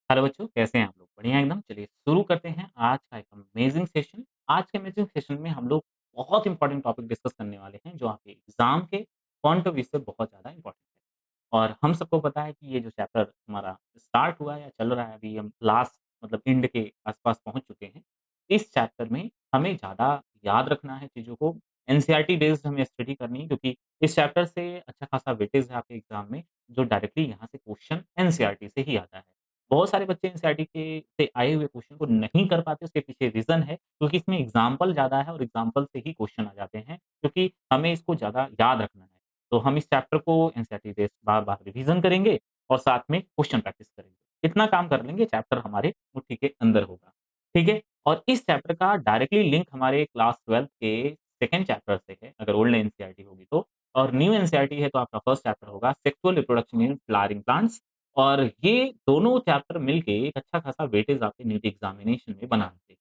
Hello बच्चों, कैसे हैं आप लोग? बढ़िया एकदम। चलिए शुरू करते हैं आज का एक अमेजिंग सेशन। आज के अमेजिंग सेशन में हम लोग बहुत इंपॉर्टेंट टॉपिक डिस्कस करने वाले हैं, जो आपके एग्ज़ाम के पॉइंट ऑफ व्यू से बहुत ज़्यादा इंपॉर्टेंट है। और हम सबको पता है कि ये जो चैप्टर हमारा स्टार्ट हुआ है या चल रहा है, अभी हम लास्ट मतलब एंड के आस-पास पहुँच चुके हैं। इस चैप्टर में हमें ज़्यादा याद रखना है चीज़ों को, एनसीईआरटी बेस्ड हमें स्टडी करनी है, क्योंकि इस चैप्टर से अच्छा खासा वेटेज है आपके एग्ज़ाम में, जो डायरेक्टली यहाँ से क्वेश्चन एनसीईआरटी से ही आता है। बहुत सारे बच्चे एनसीईआरटी के से आए हुए क्वेश्चन को नहीं कर पाते, उसके पीछे रीज़न है क्योंकि इसमें एग्ज़ाम्पल ज़्यादा है और एग्ज़ाम्पल से ही क्वेश्चन आ जाते हैं, क्योंकि हमें इसको ज़्यादा याद रखना है। तो हम इस चैप्टर को एनसीईआरटी बेस्ड बार-बार रिवीजन करेंगे और साथ में क्वेश्चन प्रैक्टिस करेंगे। इतना काम कर लेंगे, चैप्टर हमारे मुट्ठी के अंदर होगा। ठीक है? और इस चैप्टर का डायरेक्टली लिंक हमारे क्लास 12th के सेकंड चैप्टर से है, अगर ओल्ड एनसीईआरटी होगी तो। और न्यू एनसीईआरटी है तो आपका फर्स्ट चैप्टर होगा sexual reproduction in flowering plants. और ये दोनों चैप्टर मिलके एक अच्छा खासा वेटेज आपके नीट एग्ज़ामिनेशन में बना देते हैं।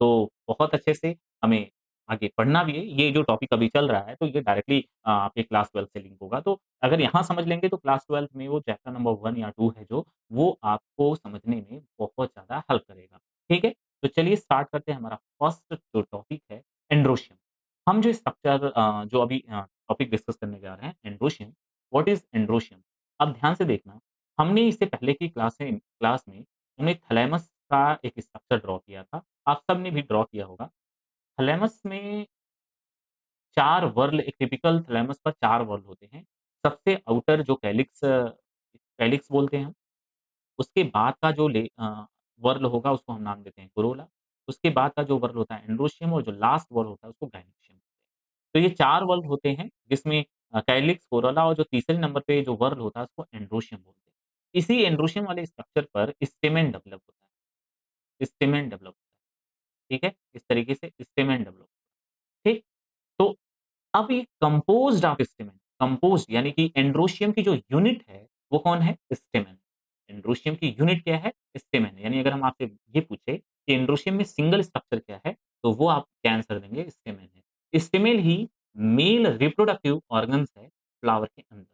तो बहुत अच्छे से हमें आगे पढ़ना भी है। ये जो टॉपिक अभी चल रहा है, तो ये डायरेक्टली आपके क्लास 12 से लिंक होगा। तो अगर यहाँ समझ लेंगे तो क्लास 12 में वो चैप्टर नंबर 1 या 2 है जो, वो आपको समझने में बहुत ज़्यादा हेल्प करेगा। ठीक है? तो चलिए स्टार्ट करते हैं। हमारा फर्स्ट जो टॉपिक है एंड्रोशियम। हम जो स्ट्रक्चर जो अभी टॉपिक डिस्कस करने जा रहे हैं एंड्रोशियम, व्हाट इज़ एंड्रोशियम? अब ध्यान से देखना, हमने इससे पहले की क्लास में हमने थैलेमस का एक स्ट्रक्चर ड्रॉ किया था। आप सबने भी ड्रॉ किया होगा। थैलेमस में 4 व्हर्ल, एक टिपिकल थैलेमस पर 4 व्हर्ल होते हैं। सबसे आउटर जो कैलिक्स कैलिक्स बोलते हैं हम, उसके बाद का जो व्हर्ल होगा उसको हम नाम देते हैं कोरोला। उसके बाद का जो व्हर्ल होता है एंड्रोशियम, और जो लास्ट व्हर्ल होता है उसको गाइनोशियम। तो ये 4 व्हर्ल होते हैं जिसमें कैलिक्स, कोरोला और जो तीसरे नंबर पे जो व्हर्ल होता है उसको एंड्रोशियम बोलते हैं। इसी एंड्रोशियम वाले स्ट्रक्चर पर स्टेमेन डेवलप होता है। स्टेमेन डेवलप होता है। ठीक है? इस तरीके से स्टेमेन डेवलप, ठीक? तो अब ये कंपोज़्ड ऑफ स्टेमेन, कंपोज़्ड यानी कि एंड्रोशियम की जो यूनिट है, वो कौन है? स्टेमेन। एंड्रोशियम की यूनिट क्या है? स्टेमेन। यानी अगर हम आपसे ये पूछे कि एंड्रोशियम में सिंगल स्ट्रक्चर क्या है? तो वो आप क्या आंसर देंगे? स्टेमेन है। स्टेमेन ही मेल रिप्रोडक्टिव ऑर्गन्स है फ्लावर के अंदर।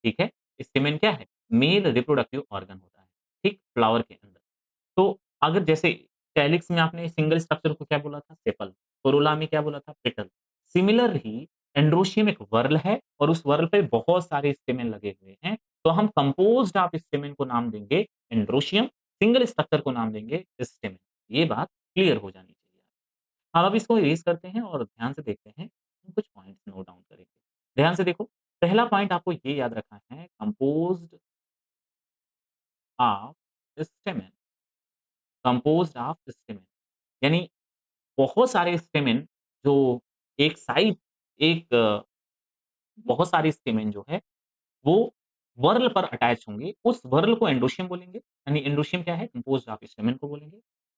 ठीक है? स्टेमेन क्या है? मेल रिप्रोडक्टिव ऑर्गन होता है, ठीक? फ्लावर के अंदर। तो अगर जैसे कैलिक्स में आपने सिंगल स्ट्रक्चर को क्या बोला था? सेपल। कोरोला में क्या बोला था? पेटल। सिमिलरली एंड्रोशियम एक वर्ल है और उस वर्ल पे बहुत सारे स्टेमेन लगे हुए हैं। तो हम कंपोज़्ड ऑफ स्टेमेन को नाम देंगे एंड्रोशियम, सिंगल स्ट्रक्चर को नाम देंगे स्टेमेन। ये बात क्लियर हो जानी चाहिए। हम अब इसको इरेज़ करते हैं और ध्यान से देखते हैं, हम कुछ पॉइंट्स नोट डाउन करेंगे। ध्यान से देखो, पहला पॉइंट आपको ये याद रखना है, composed of stamen, composed of stamen. यानी बहुत सारे स्टेमेन जो एक साइड, एक बहुत सारे स्टेमेन जो है वो वर्ल पर अटैच होंगे, उस वर्ल को एंडोशियम बोलेंगे। यानी एंडोशियम क्या है? कंपोज्ड ऑफ स्टेमेन को बोलेंगे।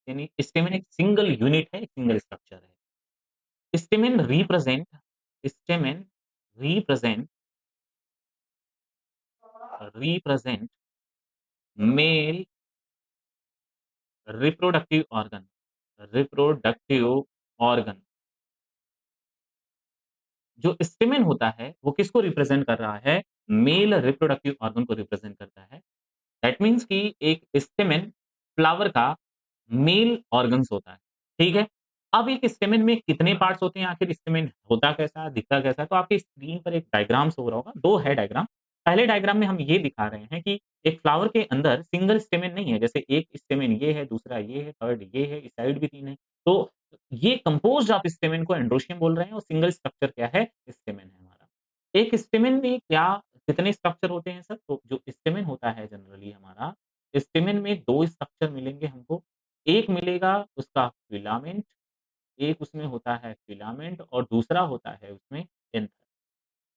यानी स्टेमेन एक सिंगल यूनिट है, एक सिंगल स्ट्रक्चर है। Stamen represent stamen represent represent male reproductive organ, reproductive organ. जो स्टेमेन होता है वो किसको रिप्रेजेंट कर रहा है? मेल रिप्रोडक्टिव ऑर्गन को रिप्रेजेंट करता है। दैट मीन्स कि एक स्टेमेन फ्लावर का मेल ऑर्गन्स होता है, ठीक है? अब एक स्टेमेन में कितने पार्ट्स होते हैं, आखिर स्टेमेन होता कैसा है, दिखता कैसा है? तो आपकी स्क्रीन पर एक डायग्राम शो हो रहा होगा, 2 है डायग्राम। पहले डायग्राम में हम ये दिखा रहे हैं कि एक फ्लावर के अंदर सिंगल स्टेमेन नहीं है, जैसे एक स्टेमेन ये है, दूसरा ये है, थर्ड ये है, इस साइड भी 3 है। तो ये कंपोज़्ड ऑफ स्टेमेन को एंड्रोशियम बोल रहे हैं और सिंगल स्ट्रक्चर क्या है? स्टेमेन है हमारा। एक स्टेमेन में क्या कितने स्ट्रक्चर होते हैं सर? तो जो स्टेमेन होता है जनरली हमारा, स्टेमेन में 2 स्ट्रक्चर मिलेंगे हमको। एक मिलेगा उसका फिलामेंट, एक उसमें होता है फिलामेंट और दूसरा होता है उसमें एंथर।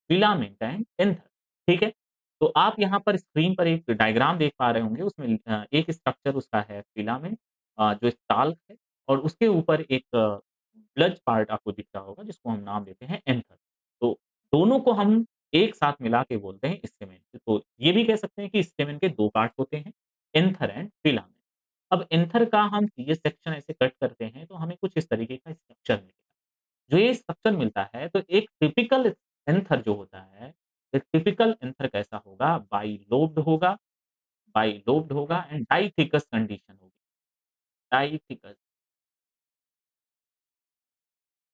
फिलामेंट एंड एंथर, ठीक है? तो आप यहाँ पर स्क्रीन पर एक डायग्राम देख पा रहे होंगे, उसमें एक स्ट्रक्चर उसका है फिलामेंट, जो स्टाल्क है, और उसके ऊपर एक ब्लज पार्ट आपको दिख रहा होगा जिसको हम नाम देते हैं एंथर। तो दोनों को हम एक साथ मिला के बोलते हैं स्टेमेन। तो ये भी कह सकते हैं कि स्टेमेन के 2 पार्ट्स होते हैं, एंथर एंड फिलामेंट। अब एंथर का हम ये सेक्शन ऐसे कट करते हैं तो हमें कुछ इस तरीके का स्ट्रक्चर मिलेगा। जो ये स्ट्रक्चर मिलता है तो एक टिपिकल एंथर जो होता है, एक टिपिकल एंथर कैसा होगा? बाइलोब्ड होगा, बाइलोब्ड होगा एंड डाइथिकस कंडीशन होगी, डाइथिकस।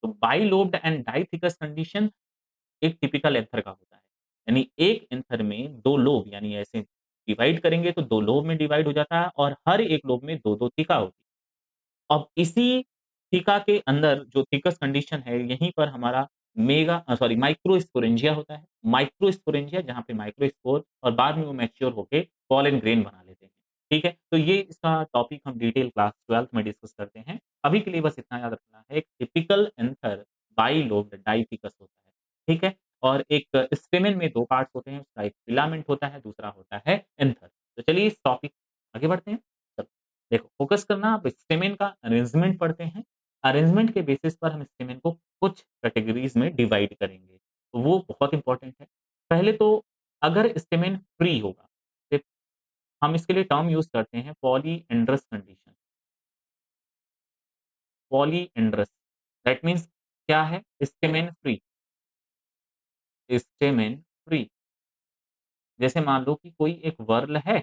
तो बाइलोब्ड एंड डाइथिकस कंडीशन एक टिपिकल एंथर का होता है। यानी एक एंथर में 2 लोब यानी ऐसे डिवाइड करेंगे तो 2 लोब में डिवाइड हो जाता है और हर एक लोब में 2-2 थीका होती है। अब इसी थीका के अंदर जो थिकस कंडीशन है, यहीं पर हमारा माइक्रोस्पोरेंजिया होता है। माइक्रोस्पोरेंजिया जहाँ पे माइक्रोस्पोर और बाद में वो मैच्योर होके पॉलन ग्रेन बना लेते हैं। ठीक है? तो ये इसका टॉपिक हम डिटेल क्लास 12th में डिस्कस करते हैं। अभी के लिए बस इतना याद रखना है, एक टिपिकल एंथर बाइलोब्ड डाइथिकस होता है। ठीक है? और एक स्टेमेन में 2 पार्ट्स होते हैं, उसका एक फिलामेंट होता है, दूसरा होता है एंथर। तो चलिए इस टॉपिक आगे बढ़ते हैं। चलो, देखो फोकस करना आप स्टेमेन का अरेंजमेंट पढ़ते हैं। अरेंजमेंट के बेसिस पर हम स्टेमेन को कुछ कैटेगरीज़ में डिवाइड करेंगे। तो वो बहुत इम्पोर्टेंट है। पहले तो अगर स्टेमेन फ्री होगा, फिर हम इसके लिए टर्म यूज़ करते हैं polyandrous condition. Polyandrous that means क्या है? Stamen free, stamen free. जैसे मान लो कि कोई एक वर्ल है,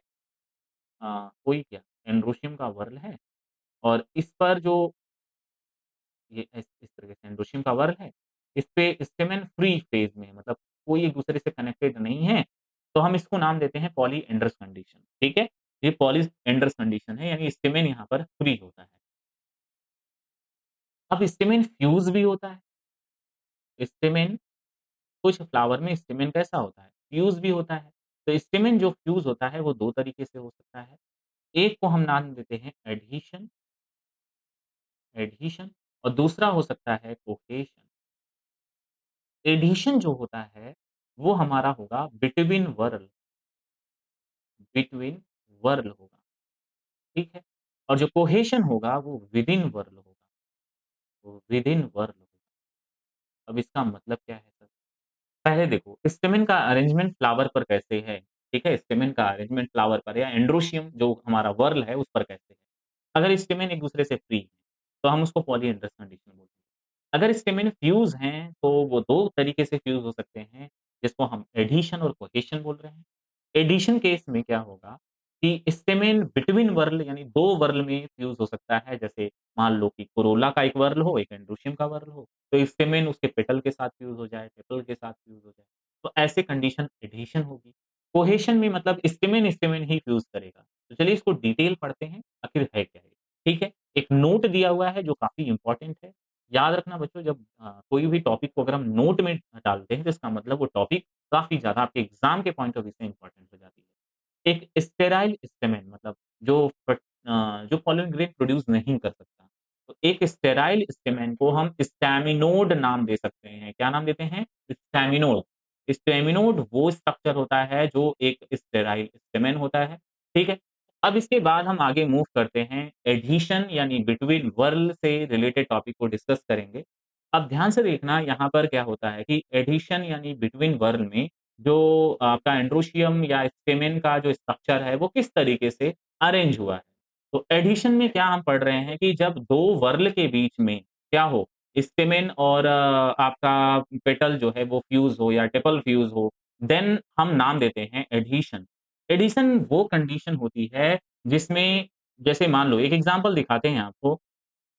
कोई क्या एंड्रोशियम का वर्ल है और इस पर जो ये इस तरीके से एंडोशियम का वर्ल है, इस पे स्टेमेन फ्री फेज़ में है, मतलब कोई एक-दूसरे से कनेक्टेड नहीं है, तो हम इसको नाम देते हैं पॉलीएंड्रस कंडीशन, ठीक है? ये पॉलीएंड्रस कंडीशन है यानी स्टेमेन यहाँ पर फ्री होता है। अब स्टेमेन फ्यूज़ भी होता है, स्टेमेन कुछ फ्लावर में स्टेमेन कैसा होता है? फ्यूज़ भी होता है। तो स्टेमेन जो फ्यूज़ होता है वो 2 तरीके से हो सकता है। एक को हम नाम देते हैं एडहीशन, एडहीशन और दूसरा हो सकता है कोहेशन। एडिशन जो होता है, वो हमारा होगा बिटवीन वर्ल होगा, ठीक है? और जो कोहेशन होगा वो विदिन वर्ल होगा, वो विदिन वर्ल होगा। अब इसका मतलब क्या है सर? पहले देखो स्टेमेन का अरेंजमेंट फ्लावर पर कैसे है, ठीक है? स्टेमेन का अरेंजमेंट फ्लावर पर या एंड्रोशियम जो हमारा वर्ल है उस पर कैसे है? अगर स्टेमेन एक-दूसरे से फ्री है, तो हम उसको पॉलीएंड्रस कंडीशन बोलते हैं। अगर स्टेमेन फ्यूज़ हैं, तो वो 2 तरीके से फ्यूज़ हो सकते हैं, जिसको हम एडहीशन और कोहेशन बोल रहे हैं। एडिशन केस में क्या होगा कि स्टेमेन बिटवीन वर्ल यानी 2 वर्ल में फ्यूज़ हो सकता है। जैसे मान लो कि कोरोला का एक वर्ल हो, एक एंड्रोशियम का वर्ल हो, तो स्टेमेन उसके पेटल के साथ फ्यूज़ हो जाए, पेटल के साथ फ्यूज़ हो जाए। तो ऐसे कंडीशन एडिशन होगी। कोहेशन में मतलब स्टेमेन ही फ्यूज़ करेगा। तो चलिए इसको डिटेल पढ़ते हैं, आखिर है क्या ये? ठीक है? एक नोट दिया हुआ है जो काफ़ी इम्पोर्टेंट है। याद रखना बच्चों जब कोई भी टॉपिक को अगर हम नोट में डालते हैं तो इसका मतलब वो टॉपिक काफ़ी ज़्यादा आपके एग्ज़ाम के पॉइंट ऑफ व्यू से इम्पोर्टेंट हो जाती है। एक स्टेराइल स्टेमेन मतलब जो पॉलन ग्रेन प्रोड्यूस नहीं कर सकता। तो एक स्टेराइल स्टेमेन को हम स्टैमिनोड नाम दे सकते हैं। क्या नाम देते हैं? स्टैमिनोड। स्टैमिनोड वो स्ट्रक्चर होता है जो एक स्टेराइल स्टेमेन होता है। ठीक है? अब इसके बाद हम आगे मूव करते हैं एडहीशन यानी बिटवीन वर्ल से रिलेटेड टॉपिक को डिस्कस करेंगे। अब ध्यान से देखना यहाँ पर क्या होता है कि एडहीशन यानी बिटवीन वर्ल में जो आपका एंड्रोशियम या स्टेमेन का जो स्ट्रक्चर है वो किस तरीके से अरेंज हुआ है। तो एडिशन में क्या हम पढ़ रहे हैं कि जब 2 वर्ल के बीच में क्या हो, स्टेमेन और आपका पेटल जो है वो फ्यूज़ हो या टेपल फ्यूज़ हो, देन हम नाम देते हैं एडहीशन। एडिशन वो कंडीशन होती है जिसमें जैसे मान लो एक एग्ज़ाम्पल दिखाते हैं आपको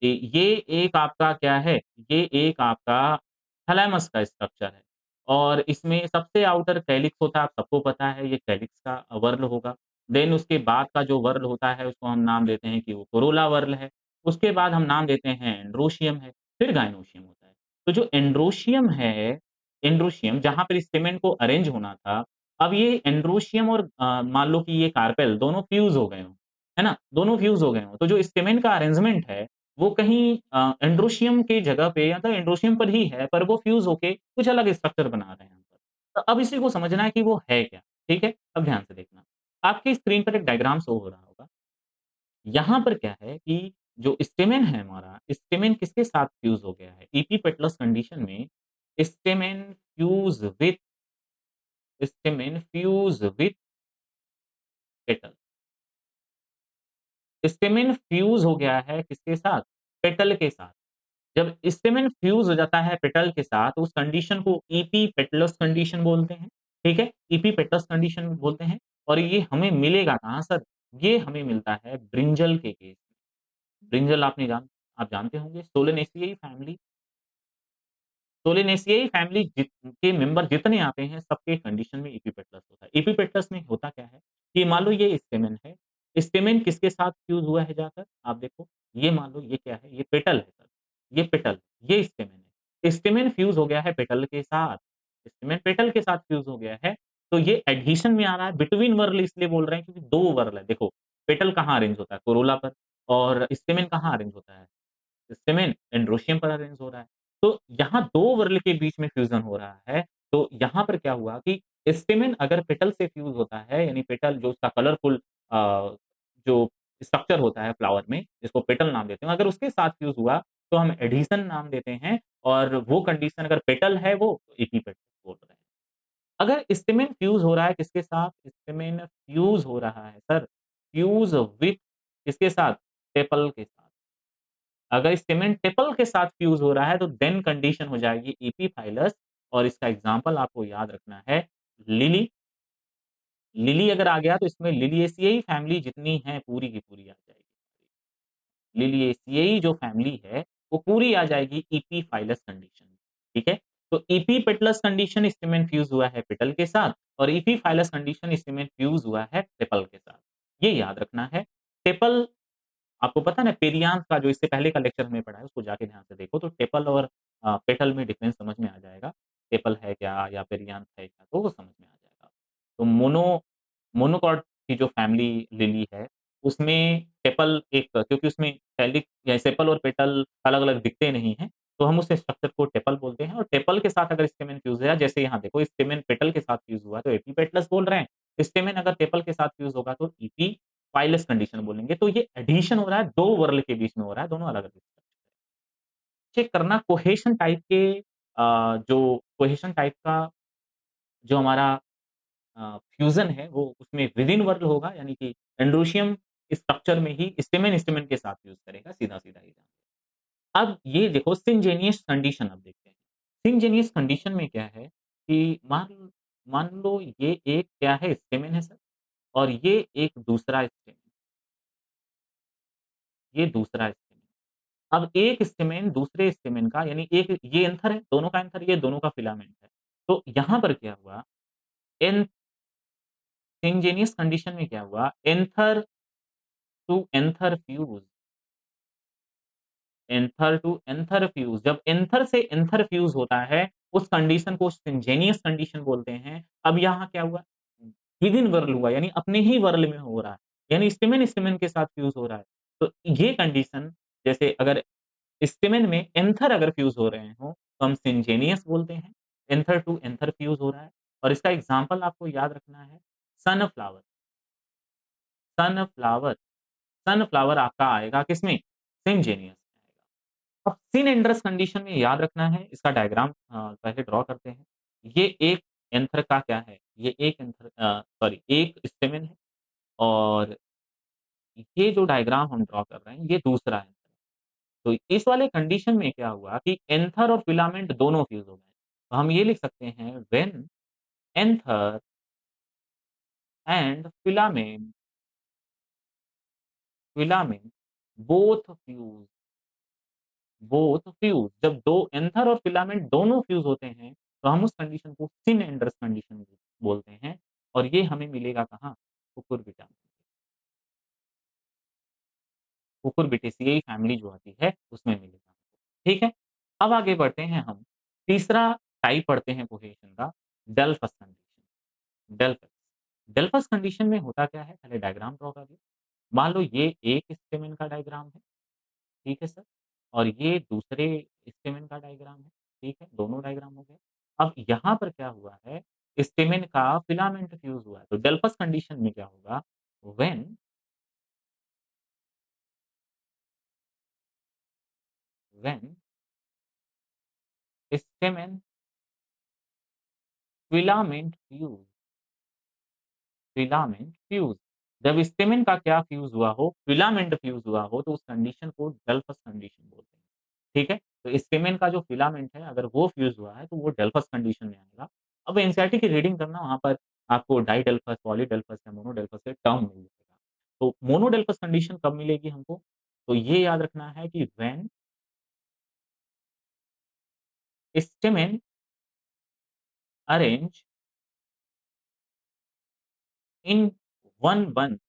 ये एक आपका क्या है, ये एक आपका थैलेमस का स्ट्रक्चर है और इसमें सबसे आउटर कैलिक्स होता है, आप सबको पता है ये कैलिक्स का वर्ल होगा। देन उसके बाद का जो वर्ल होता है उसको हम नाम देते हैं कि वो कोरोला वर्ल है। उसके बाद हम नाम देते हैं एंड्रोशियम है, फिर गाइनोशियम होता है। तो जो एंड्रोशियम है, एंड्रोशियम जहाँ पर स्टेमेन को अरेंज होना था, अब ये एंड्रोशियम और मान लो कि ये कार्पेल दोनों फ्यूज़ हो गए हों, है ना? दोनों फ्यूज़ हो गए हों, तो जो स्टेमेन का अरेंजमेंट है वो कहीं एंड्रोशियम की जगह पे या तो एंड्रोशियम पर ही है, पर वो फ्यूज़ होके कुछ अलग स्ट्रक्चर बना रहे हैं यहाँ पर। तो अब इसी को समझना है कि वो है क्या, ठीक है? अब ध्यान से देखना। आपकी स्क्रीन पर एक डायग्राम शो हो रहा होगा। यहाँ पर क्या है कि जो स्टेमेन है हमारा, स्टेमेन किसके साथ फ्यूज़ हो गया है? इपिपेटलस कंडीशन में stamen fuse with petal. Stamen fuse हो गया है किसके साथ? पेटल के साथ। जब स्टेमेन फ्यूज़ हो जाता है पेटल के साथ, उस कंडीशन को इपीपेटलस कंडीशन बोलते हैं, ठीक है? इपीपेटलस कंडीशन बोलते हैं। और ये हमें मिलेगा कहाँ सर? ये हमें मिलता है ब्रिंजल के केस में। ब्रिंजल आप जानते होंगे सोलेनेसिएई फैमिली। सोलेनेसिएई फैमिली के मेंबर जितने आते हैं सबके कंडीशन में एपिपेटलस होता है। एपिपेटलस में होता क्या है कि मान लो ये स्टेमेन है, स्टेमेन किसके साथ फ्यूज़ हुआ है जाकर? आप देखो, ये मान लो ये क्या है? ये पेटल है सर, ये पेटल, ये स्टेमेन है। स्टेमेन फ्यूज़ हो गया है पेटल के साथ, स्टेमेन पेटल के साथ फ्यूज़ हो गया है, तो ये एडहेशन में आ रहा है। बिटवीन वर्ल इसलिए बोल रहे हैं क्योंकि 2 वर्ल है। देखो, पेटल कहाँ अरेंज होता है? कोरोला पर, और स्टेमेन कहाँ अरेंज होता है? स्टेमेन एंड्रोशियम पर अरेंज हो रहा है। तो यहाँ 2 वर्ल के बीच में फ्यूज़न हो रहा है, तो यहाँ पर क्या हुआ कि स्टेमेन अगर पेटल से फ्यूज़ होता है, यानी पेटल जो उसका कलरफुल जो स्ट्रक्चर होता है फ्लावर में, जिसको पेटल नाम देते हैं, अगर उसके साथ फ्यूज़ हुआ, तो हम एडहेशन नाम देते हैं, और वो कंडीशन अगर पेटल है वो एपिपेटल बोल रहे हैं। अगर स्टेमेन फ्यूज़ हो रहा है किसके साथ? स्टेमेन फ्यूज़ हो रहा है सर, फ्यूज़ विथ किसके साथ? टेपल के साथ। अगर स्टेमेन टेपल के साथ फ्यूज़ हो रहा है तो देन कंडीशन हो जाएगी एपीफाइलस, और इसका एग्ज़ाम्पल आपको याद रखना है लिली। लिली अगर आ गया तो इसमें लिलिएसिएई फैमिली जितनी है पूरी की पूरी आ जाएगी। लिलिएसिएई जो फैमिली है वो पूरी आ जाएगी एपीफाइलस कंडीशन में, ठीक है? तो एपिपेटलस कंडीशन स्टेमेन फ्यूज़ हुआ है पेटल के साथ, और एपीफाइलस कंडीशन स्टेमेन फ्यूज़ हुआ है टेपल के साथ। ये याद रखना है। टेपल आपको पता है ना, पेरियांथ का जो इससे पहले का लेक्चर हमने पढ़ा है उसको जाके ध्यान से देखो, तो टेपल और पेटल में डिफरेंस समझ में आ जाएगा। टेपल है क्या या पेरियांथ है क्या, तो वो समझ में आ जाएगा। तो मोनोकॉट की जो फैमिली लिली है, उसमें टेपल एक, क्योंकि उसमें टेलिक या सेपल और पेटल अलग-अलग दिखते नहीं हैं, तो हम उस स्ट्रक्चर को टेपल बोलते हैं, और टेपल के साथ अगर स्टेमेन फ्यूज़ है, जैसे यहाँ देखो स्टेमेन पेटल के साथ फ्यूज़ हुआ है तो एपिपेटलस बोल रहे हैं। स्टेमेन अगर टेपल के साथ फ्यूज़ होगा तो एपीफाइलस कंडीशन बोलेंगे। तो ये एडिशन हो रहा है, 2 वर्ल के बीच में हो रहा है, दोनों अलग-अलग स्ट्रक्चर है। चेक करना कोहेशन टाइप के जो कोहेशन टाइप का जो हमारा फ्यूज़न है वो उसमें विदिन वर्ल होगा, यानी कि एंड्रोशियम स्ट्रक्चर में ही स्टेमेन स्टेमेन के साथ यूज़ करेगा, सीधा-सीधा ही जान। अब ये देखो सिनजेनियस कंडीशन अब देखते हैं। सिनजेनियस कंडीशन में क्या है कि मान लो ये एक क्या है, स्टेमेन है सर, और ये एक दूसरा स्टेमेन, ये दूसरा स्टेमेन। अब एक स्टेमेन दूसरे स्टेमेन का, यानी एक ये एंथर है, दोनों का एंथर, ये दोनों का फिलामेंट है। तो यहाँ पर क्या हुआ, एन सिनजेनियस कंडीशन में क्या हुआ, anther to anther fuse, anther to anther fuse, जब एंथर से एंथर फ्यूज़ होता है, उस कंडीशन को सिंजेनियस कंडीशन बोलते हैं। अब यहाँ क्या हुआ? विदिन वर्ल हुआ, यानी अपने ही वर्ल में हो रहा है, यानी स्टेमेन स्टेमेन के साथ फ्यूज़ हो रहा है। तो ये कंडीशन, जैसे अगर स्टेमेन में एंथर अगर फ्यूज़ हो रहे हों, तो हम सिंजेनियस बोलते हैं। एंथर टू एंथर फ्यूज़ हो रहा है, और इसका एग्ज़ाम्पल आपको याद रखना है, सनफ्लावर, सनफ्लावर, सनफ्लावर आपका आएगा किसमें? सिंजेनियस में आएगा। अब सिन एंडरस कंडीशन में याद रखना है, इसका डायग्राम पहले ड्रॉ करते हैं। ये एक एंथर का क्या है? ये एक एंथर सॉरी एक स्टेमेन है, और ये जो डायग्राम हम ड्रॉ कर रहे हैं, ये दूसरा एंथर है। तो इस वाले कंडीशन में क्या हुआ कि एंथर और फिलामेंट दोनों फ्यूज़ हो गए। तो हम ये लिख सकते हैं when anther and filament both fuse, both fuse, जब 2 एंथर और फिलामेंट दोनों फ्यूज़ होते हैं, तो हम उस कंडीशन को सिन एंडर्स कंडीशन बोलते हैं, और ये हमें मिलेगा कहाँ? कुकुरबिटा में। कुकुरबिटेसिएई फैमिली जो आती है, उसमें मिलेगा। ठीक है? अब आगे बढ़ते हैं हम, तीसरा टाइप पढ़ते हैं कोहेशन का, डेल्फस कंडीशन, डेल्फस। डेल्फस कंडीशन में होता क्या है? पहले डायग्राम ड्रॉ करिए। मान लो ये एक स्टेमेन का डायग्राम है, ठीक है सर? और ये दूसरे स्टेमेन का डायग्राम है, ठीक है? दोनों डायग्राम हो गए। अब यहाँ पर क्या हुआ है, स्टेमेन का फिलामेंट फ्यूज़ हुआ है, तो डेल्फस कंडीशन में क्या होगा, when when stamen filament fuse, filament fuse, जब स्टेमेन का क्या फ्यूज़ हुआ हो, फिलामेंट फ्यूज़ हुआ हो, तो उस कंडीशन को डेल्फस कंडीशन बोलते हैं, ठीक है? तो स्टेमेन का जो फिलामेंट है, अगर वो फ्यूज़ हुआ है, तो वो डेल्फस कंडीशन में आएगा। अब एनसीईआरटी की रीडिंग करना, वहाँ पर आपको डाइडेल्फस, पॉलीडेल्फस या मोनोडेल्फस से टर्म मिल जाएगा। तो मोनोडेल्फस कंडीशन कब मिलेगी हमको? तो ये याद रखना है कि when stamen arrange in one bunch,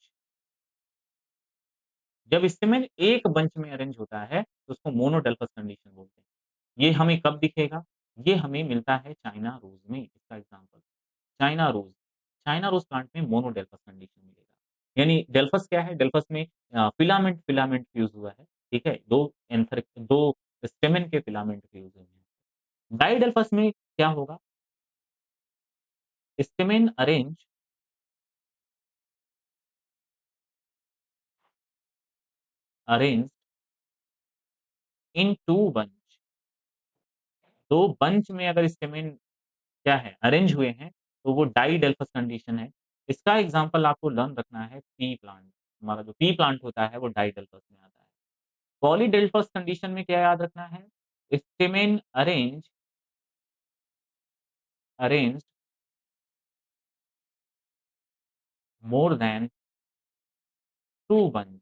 जब स्टेमेन एक बंच में अरेंज होता है, तो उसको मोनोडेल्फस कंडीशन बोलते हैं। ये हमें कब दिखेगा? ये हमें मिलता है चाइना रोज़ में, इसका example China rose. China rose plant में मोनोडेल्फस कंडीशन मिलेगा। यानी डेल्फस क्या है? डेल्फस में फिलामेंट फिलामेंट फ्यूज़ हुआ है, ठीक है? 2 स्टेमेन के फिलामेंट फ्यूज़ हुए हैं। डाइडेल्फस में क्या होगा? Stamen arranged in 2 bunch. 2 bunch में अगर स्टेमेन क्या है? अरेंज हुए हैं, तो वो डाइडेल्फस कंडीशन है। इसका एग्ज़ाम्पल आपको लर्न रखना है पी प्लांट। हमारा जो पी प्लांट होता है, वो डाइडेल्फस में आता है। पॉलीडेल्फस कंडीशन में क्या याद रखना है? Stamen arranged more than 2 bunch.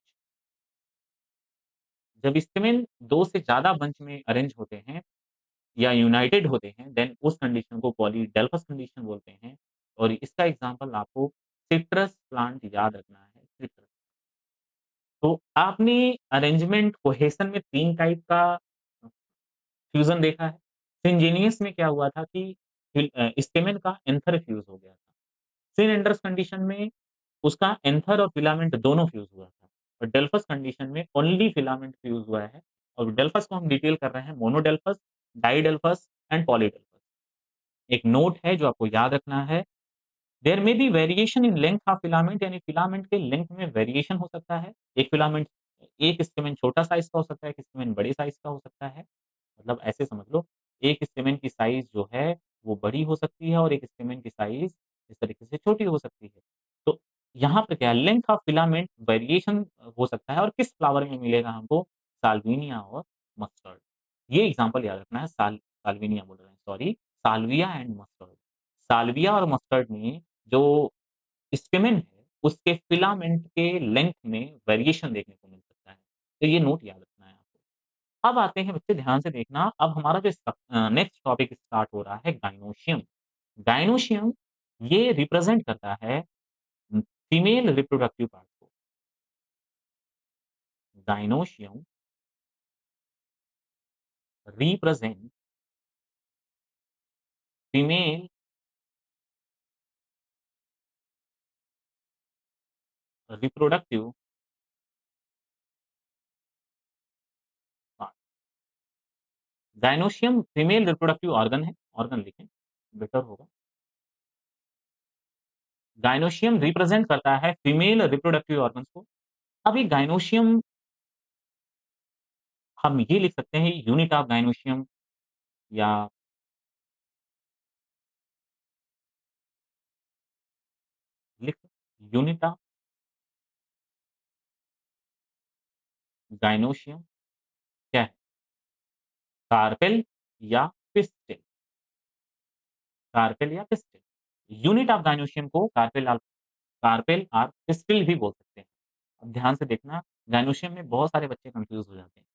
जब स्टेमेन 2 से ज़्यादा बंच में अरेंज होते हैं या यूनाइटेड होते हैं, देन उस कंडीशन को पॉलीडेल्फस कंडीशन बोलते हैं। और इसका एग्ज़ाम्पल आपको सिट्रस प्लांट याद रखना है, सिट्रस। तो आपने अरेंजमेंट कोहेसन में 3 टाइप का फ्यूज़न देखा है। सिनजेनियस में क्या हुआ था कि स्टेमेन का एंथर फ्यूज़ हो गया था। सिन एंडर्स कंडीशन में उसका एंथर और फिलामेंट दोनों फ्यूज़ हुआ था। और डेल्फस कंडीशन में ओनली फिलामेंट फ्यूज़ हुआ है। और डेल्फस को हम डिटेल कर रहे हैं मोनोडेल्फस, डाइडेल्फस एंड पॉलीडेल्फस। एक नोट है जो आपको याद रखना है। There may be variation in length of filament, यानी फिलामेंट के लेंथ में वेरिएशन हो सकता है। एक स्टेमेन छोटा साइज़ का हो सकता है, एक स्टेमेन बड़े साइज़ का हो सकता है। मतलब ऐसे समझ लो, एक स्टेमेन की साइज़ जो है वो बड़ी हो सकती है और एक स्टेमेन की साइज़ इस तरीके से छोटी हो सकती है। तो यहाँ पे क्या है, लेंथ ऑफ फिलामेंट वेरिएशन हो सकता है। और किस फ्लावर में मिलेगा हमको? साल्विनिया और मस्टर्ड। ये एग्ज़ाम्पल याद रखना है। साल्विनिया बोल रहे हैं, sorry, Salvia and mustard. Salvia और मस्टर्ड में जो स्टेमेन है, उसके फिलामेंट के लेंथ में वेरिएशन देखने को मिल सकता है। तो ये नोट याद रखना है आपको। अब आते हैं बच्चे, ध्यान से देखना, अब हमारा जो नेक्स्ट टॉपिक स्टार्ट हो रहा है, गायनोशियम। गायनोशियम ये रिप्रेजेंट करता है फीमेल रिप्रोडक्टिव पार्ट को। Gynoecium represent female reproductive part. Gynoecium female reproductive organ है, ऑर्गन लिखें बेटर होगा। गायनोशियम रिप्रेजेंट करता है फीमेल रिप्रोडक्टिव ऑर्गन्स को। अब ये गायनोशियम, हम ये लिख सकते हैं यूनिट ऑफ गायनोशियम, या लिख यूनिट ऑफ गायनोशियम क्या है? कार्पेल या पिस्टिल। कार्पेल या पिस्टिल। यूनिट ऑफ गायनोशियम को कार्पेल और पिस्टिल भी बोल सकते हैं। अब ध्यान से देखना, गायनोशियम में बहुत सारे बच्चे कंफ्यूज हो जाते हैं।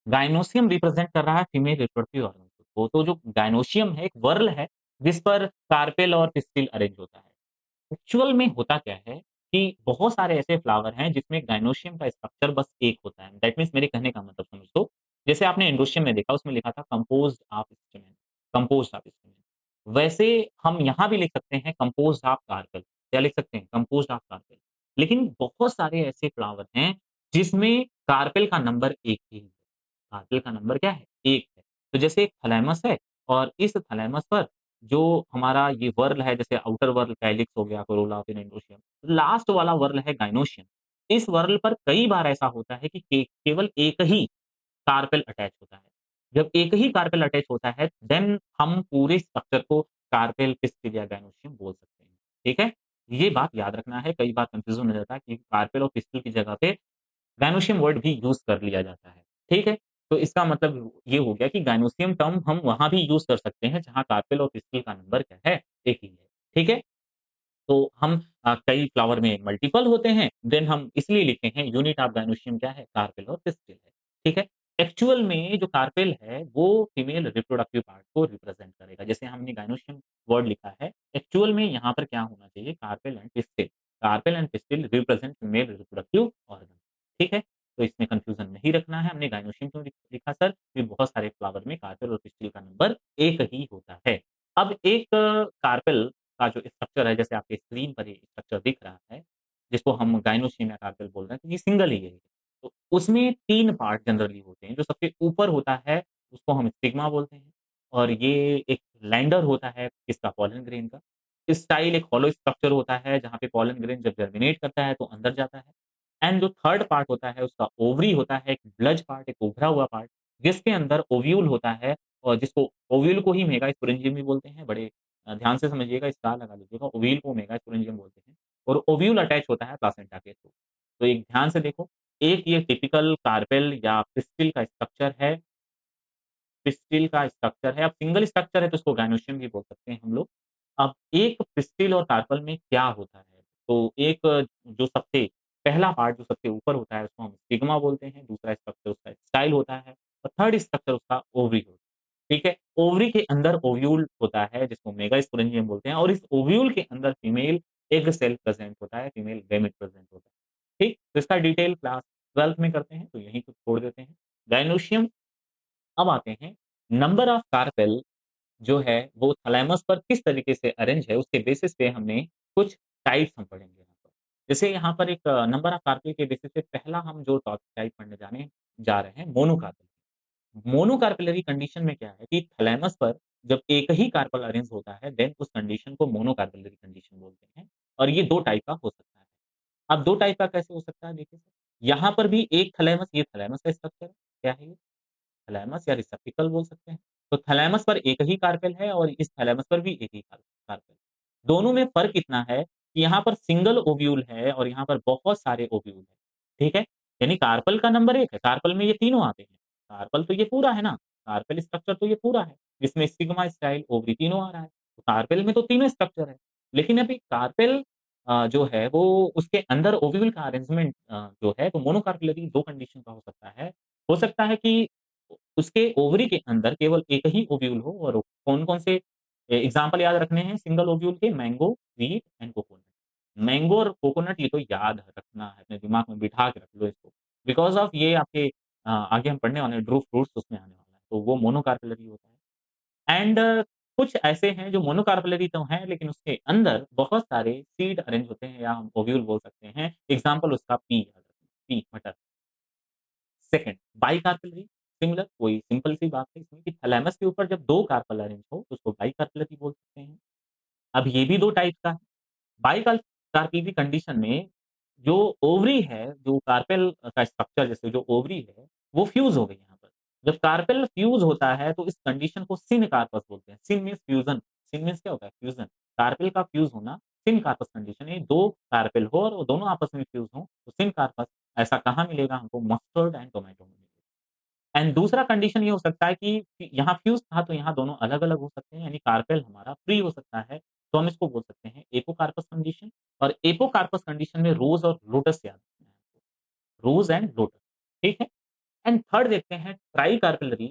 गायनोशियम रिप्रेजेंट कर रहा है फीमेल रिप्रोडक्टिव ऑर्गन को। तो जो गायनोशियम है, एक वर्ल है जिस पर कार्पेल और पिस्टिल अरेंज होता है। एक्चुअल में होता क्या है कि बहुत सारे ऐसे फ्लावर हैं जिसमें गायनोशियम का स्ट्रक्चर बस एक होता है। दैट मीन्स, मेरे कहने का मतलब समझ लो, जैसे आपने एंडोशियम में देखा, उसमें लिखा था composed of stamen, composed of stamen. वैसे हम यहाँ भी लिख सकते हैं कंपोज्ड ऑफ कार्पेल। क्या लिख सकते हैं? Composed of carpel. लेकिन बहुत सारे ऐसे फ्लावर हैं जिसमें कार्पेल का नंबर एक ही है। कार्पेल का नंबर क्या है? एक है। तो जैसे एक थैलेमस है, और इस थैलेमस पर जो हमारा ये वर्ल है, जैसे आउटर वर्ल कैलिक्स हो गया, कोरोला, फिर एंडोशियम, लास्ट वाला वर्ल है गायनोशियम। इस वर्ल पर कई बार ऐसा होता है कि केवल एक ही कार्पेल अटैच होता है। जब एक ही कार्पेल अटैच होता है, देन हम पूरे स्ट्रक्चर को कार्पेल, पिस्टिल या गायनोशियम बोल सकते हैं। ठीक है? ये बात याद रखना है, कई बार कन्फ्यूज़न हो जाता है कि कार्पेल और पिस्टिल की जगह पे गायनोशियम वर्ड भी यूज़ कर लिया जाता है। ठीक है? तो इसका मतलब ये हो गया कि गायनोशियम टर्म हम वहाँ भी यूज़ कर सकते हैं जहाँ कार्पेल और पिस्टिल का नंबर क्या है? एक ही है। ठीक है? तो हम कई फ्लावर में मल्टीपल होते हैं, देन हम इसलिए लिखते हैं यूनिट ऑफ गायनोशियम क्या है? कार्पेल और पिस्टिल है, ठीक है? एक्चुअल में जो कार्पेल है, वो फीमेल रिप्रोडक्टिव पार्ट को रिप्रेज़ेंट करेगा। जैसे हमने गायनोशियम वर्ड लिखा है, एक्चुअल में यहाँ पर क्या होना चाहिए? Carpel and pistil. Carpel and pistil represent female reproductive organ, ठीक है? तो इसमें कन्फ्यूज़न नहीं रखना है। हमने गायनोशियम क्यों लिखा सर? क्योंकि बहुत सारे फ्लावर में कार्पेल और पिस्टिल का नंबर एक ही होता है। अब एक कार्पेल का जो स्ट्रक्चर है, जैसे आपके स्क्रीन पर ये स्ट्रक्चर दिख रहा है, जिसको हम गायनोसिल या कार्पेल बोल रहे हैं, तो ये सिंगल ही है। तो उसमें 3 पार्ट जनरली होते हैं, जो सबसे ऊपर होता है, उसको हम स्टिग्मा बोलते हैं और ये एक लैंडर होता है किसका? पॉलन ग्रेन का। स्टाइल एक होलो स्ट्रक्चर होता है, जहाँ पे पॉलन ग्रेन जब जर्मिनेट करता है, तो अंदर जाता है। एंड जो थर्ड पार्ट होता है, उसका ओवरी होता है, एक ब्लज पार्ट, एक उभरा हुआ पार्ट, जिसके अंदर ओव्यूल होता है और जिसको ओव्यूल को ही मेगास्पोरेंजियम भी बोलते हैं। बड़े ध्यान से समझिएगा, स्टार लगा लीजिएगा, ओव्यूल को मेगास्पोरेंजियम बोलते हैं और ओव्यूल अटैच होता है प्लासेंटा के थ्रू। तो एक ध्यान से देखो, एक ये टिपिकल कार्पेल या पिस्टिल का स्ट्रक्चर है, पिस्टिल का स्ट्रक्चर है। अब सिंगल स्ट्रक्चर है तो इसको गायनोशियम भी बोल सकते हैं हम लोग। अब एक पिस्टिल और कार्पल में क्या होता है? तो एक जो सबसे पहला पार्ट जो सबसे ऊपर होता है उसको हम स्टिग्मा बोलते हैं, दूसरा स्ट्रक्चर उसका स्टाइल होता है और थर्ड स्ट्रक्चर उसका ओवरी होता है। ठीक है? ओवरी के अंदर ओव्यूल होता है जिसको मेगास्पोरेंजियम बोलते हैं और इस ओव्यूल के अंदर फीमेल एग सेल प्रेज़ेंट होता है, फीमेल गैमेट प्रेज़ेंट होता है। ठीक? तो इसका डिटेल क्लास 12th में करते हैं, तो यहीं पे छोड़ देते हैं। गायनोशियम अब आते हैं, नंबर ऑफ कार्पेल जो है वो थैलेमस पर किस तरीके से अरेंज है, उसके बेसिस पे हमने कुछ टाइप्स हम पढ़ेंगे यहाँ पर। जैसे यहाँ पर एक नंबर ऑफ कार्पेल के बेसिस पे पहला हम जो टॉपिक टाइप पढ़ने जाने जा रहे हैं, मोनोकार्पेल। मोनोकार्पेलरी कंडीशन में क्या है कि थैलेमस पर जब एक ही कार्पेल अरेंज होता है, देन उस कंडीशन को मोनोकार्पेलरी कंडीशन बोलते हैं और ये 2 टाइप का हो सकता है। अब 2 टाइप का कैसे हो सकता है देखिए, यहाँ पर भी एक थैलेमस, ये थैलेमस का स्ट्रक्चर है, क्या है ये? थैलेमस या रिसेप्टिकल बोल सकते हैं। तो थैलेमस पर एक ही कार्पेल है और इस थैलेमस पर भी एक ही कार्पेल। दोनों में फ़र्क इतना है कि यहाँ पर सिंगल ओव्यूल है और यहाँ पर बहुत सारे ओव्यूल हैं। ठीक है? यानी कार्पेल का नंबर 1 है, कार्पेल में ये तीनों आते हैं। कार्पेल तो ये पूरा है ना, कार्पेल स्ट्रक्चर तो ये पूरा है, जिसमें सिग्मा, स्टाइल, ओवरी तीनों आ रहा है। तो कार्पेल में तो तीनों स्ट्रक्चर है। लेकिन अभी कार्पेल जो है वो उसके अंदर ओव्यूल का अरेंजमेंट जो है तो मोनोकार्पेलरी 2 कंडीशन का हो सकता है। हो सकता है कि उसके ओवरी के अंदर केवल एक ही ओव्यूल हो और कौन-कौन से एग्ज़ाम्पल याद रखने हैं सिंगल ओव्यूल के mango, wheat and coconut. Mango और कोकोनट ये तो याद रखना है, अपने दिमाग में बिठा के रख लो इसको। बिकॉज़ ऑफ ये आपके आगे हम पढ़ने वाले हैं ड्रू फ्रूट्स उसमें आने वाला है, तो वो मोनोकार्पेलरी होता है। एंड कुछ ऐसे हैं जो मोनोकार्पेलरी तो हैं लेकिन उसके अंदर बहुत सारे सीड अरेंज होते हैं या हम ओव्यूल बोल सकते हैं। एग्ज़ाम्पल उसका पी याद रखना, पी मटर। सेकंड बाइकार्पेलरी सिमिलर कोई सिंपल सी बात है इसमें कि थैलेमस के ऊपर जब 2 कार्पेल अरेंज हो तो उसको बाइकार्पेलरी बोल सकते हैं। अब ये भी 2 टाइप का है। बाइकार्पेलरी कंडीशन में जो ओवरी है, जो कार्पेल का स्ट्रक्चर जैसे जो ओवरी है, वो फ्यूज़ हो गई यहाँ पर। जब कार्पेल फ्यूज़ होता है तो इस कंडीशन को सिन कार्पस बोलते हैं। सिन मीन्स फ्यूज़न, सिन मीन्स क्या होता है? फ्यूज़न। कार्पेल का फ्यूज़ होना सिन कार्पस कंडीशन है। 2 कार्पेल हो और वो दोनों आपस में फ्यूज़ हों, तो सिन कार्पस ऐसा कहाँ मिलेगा हमको? मस्टर्ड एंड टोमेटो में मिलेगा। एंड दूसरा कंडीशन ये हो सकता है कि यहाँ फ्यूज़ था तो यहाँ दोनों अलग-अलग हो सकते हैं, यानी कार्पेल हमारा फ्री हो सकता है, तो हम इसको बोल सकते हैं एपोकार्पस कंडीशन और एपोकार्पस कंडीशन में रोज़ और लोटस याद रखना है आपको, रोज़ एंड लोटस, ठीक है? एंड थर्ड देखते हैं ट्राइकार्पेलरी,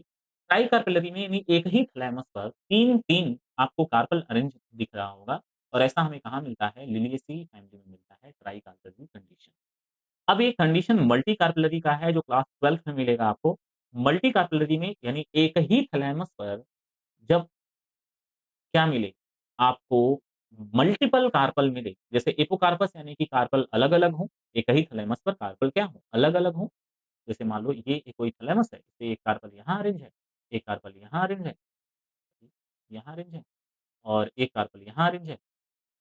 ट्राइकार्पेलरी में यानी एक ही थैलेमस पर 3-3 आपको कार्पेल अरेंज दिख रहा होगा और ऐसा हमें कहाँ मिलता है? लिलियेसी फैमिली में मिलता है ट्राइकार्पेलरी कंडीशन। अब ये कंडीशन मल्टी कार्पेलरी का है जो क्लास 12th में मिलेगा आपको। मल्टी कार्पेलरी में यानी एक ही थैलेमस पर जब क्या मिले? आपको मल्टीपल कार्पल मिले। जैसे एपोकार्पस यानी कि कार्पल अलग-अलग हों, एक ही थैलेमस पर कार्पल क्या हों? अलग-अलग हों। जैसे मान लो ये कोई थैलेमस है, तो एक कार्पल यहाँ अरेंज है, एक कार्पल यहाँ अरेंज है, यहाँ अरेंज है और एक कार्पल यहाँ अरेंज है,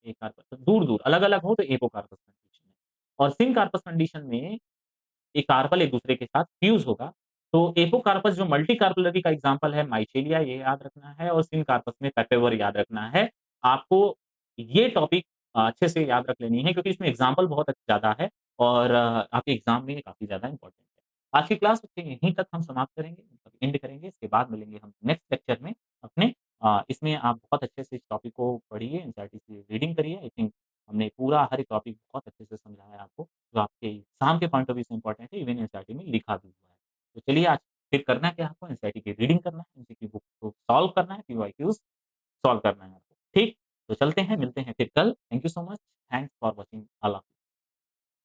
एक कार्पल तो दूर-दूर अलग-अलग हो तो एपोकार्पस कंडीशन है। और सिन कार्पस कंडीशन में ये कार्पल एक-दूसरे के साथ फ्यूज़ होगा। तो एपोकार्पस जो मल्टी कार्पेलरी का एग्ज़ाम्पल है माइचेलिया ये याद रखना है और सिनकार्पस में पेपेवर याद रखना है। आपको ये टॉपिक अच्छे से याद रख लेनी है क्योंकि इसमें एग्ज़ाम्पल बहुत ज़्यादा है और आपके एग्ज़ाम में ये काफ़ी ज़्यादा इम्पोर्टेंट है। आज की क्लास यहीं तक हम समाप्त करेंगे, मतलब एंड करेंगे। इसके बाद मिलेंगे हम नेक्स्ट लेक्चर में अपने इसमें आप बहुत अच्छे से इस टॉपिक को पढ़िए, एनसीईआरटी से रीडिंग करिए। आई थिंक हमने पूरा हर एक टॉपिक बहुत अच्छे से समझाया है आपको, जो आपके एग्ज़ाम के पॉइंट ऑफ व्यू से इम्पोर्टेंट है, इवन एनसीईआरटी में लिखा भी हुआ है। तो चलिए आज फिर करना क्या है आपको एनसीईआरटी की रीडिंग करना है, एमसीक्यू बुक को सॉल्व करना है, पीवाईक्यूज़ सॉल्व करना है आपको। ठीक? तो चलते हैं, मिलते हैं फिर कल। Thank you so much. Thanks for watching all of